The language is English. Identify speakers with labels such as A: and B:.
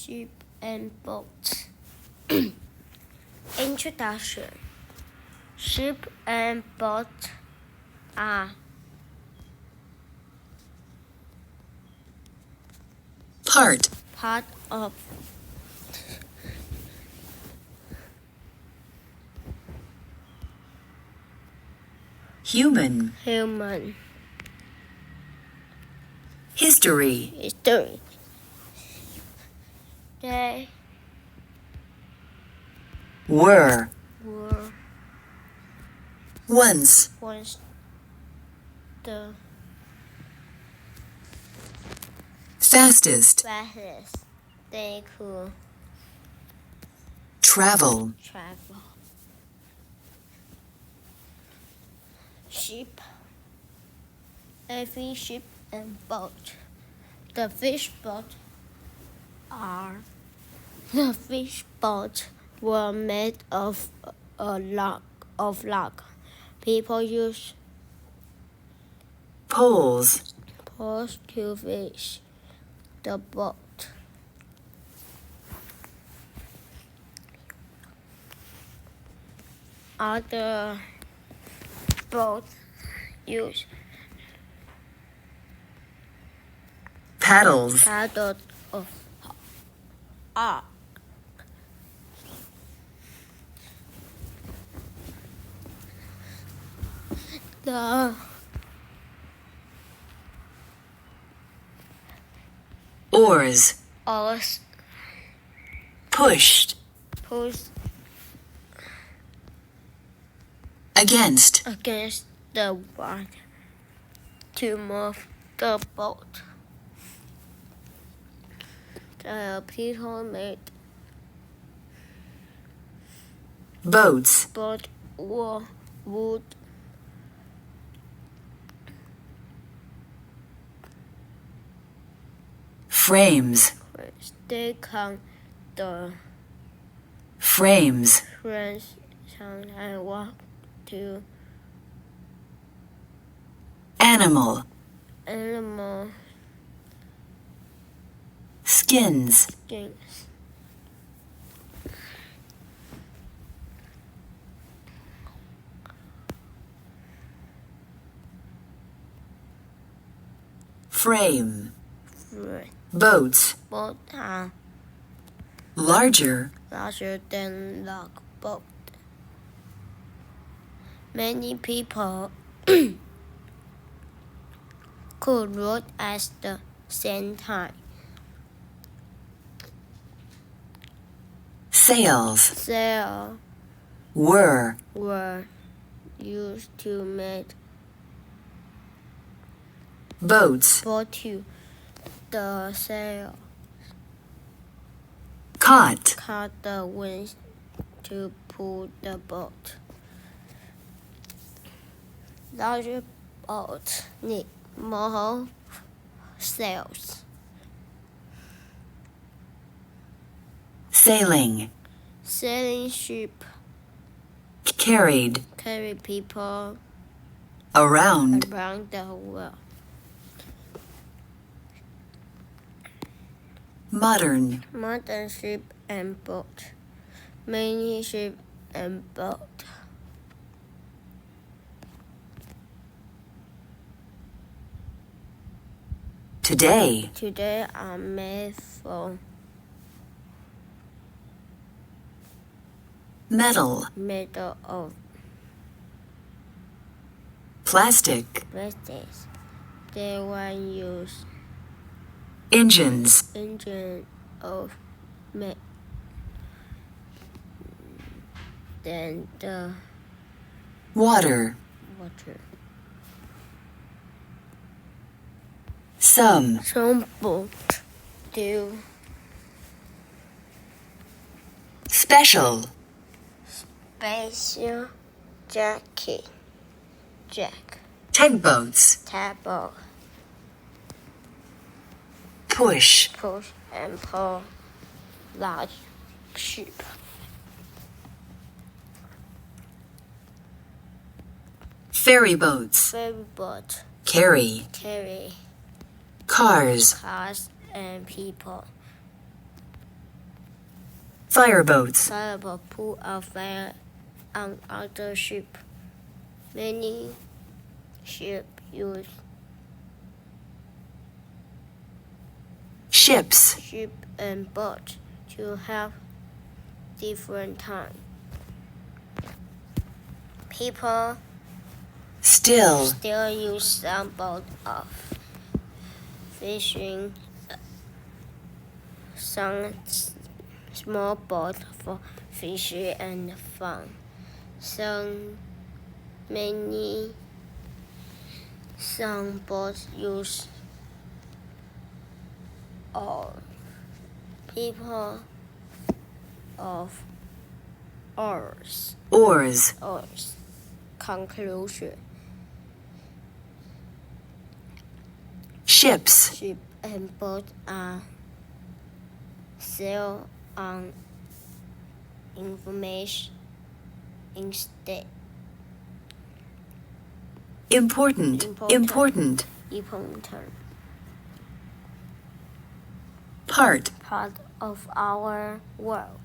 A: ship and boats. Introduction. Ship and boats are
B: part
A: of
B: human
A: human
B: history.
A: They
B: were
A: were
B: once
A: the
B: fastest
A: fastest they could
B: travel.
A: Ship. Every ship and boat. The fish boats were made of a log. People use
B: Poles
A: to fish the boat. Other boats use
B: paddles
A: of art. The
B: oars pushed against
A: the water to move the boat. The people made
B: boats
A: were wood.
B: Frames
A: They count the
B: frames
A: and walk to
B: animal skins. Frame boats
A: are
B: larger
A: than log boat. Many people could rode at the same time.
B: Sails
A: were
B: were
A: used to make
B: boats
A: to the sail
B: caught
A: the wind to pull the boat. Larger boats need more sails.
B: Sailing
A: ship
B: carried
A: carry people
B: around
A: the world.
B: modern
A: Ship and boat. Many ship and boat
B: today
A: are made from
B: metal
A: of
B: plastic
A: plastics. They were used
B: engines
A: of then the
B: water some
A: boats do
B: special tugboats push
A: and pull large ship.
B: ferry boats carry cars
A: and people.
B: Fireboats.
A: Fireboat put a fire on other ship. Many ships use
B: Ships.
A: ship and boat to have different time. People
B: Still.
A: still use some boat of fishing, some small boat for fishing and fun. Some boats use oar. People of oars.
B: Oars.
A: Conclusion.
B: Ships.
A: Ship and boat are sail on information instead.
B: Important.
A: Important.
B: Part.
A: Part of our world.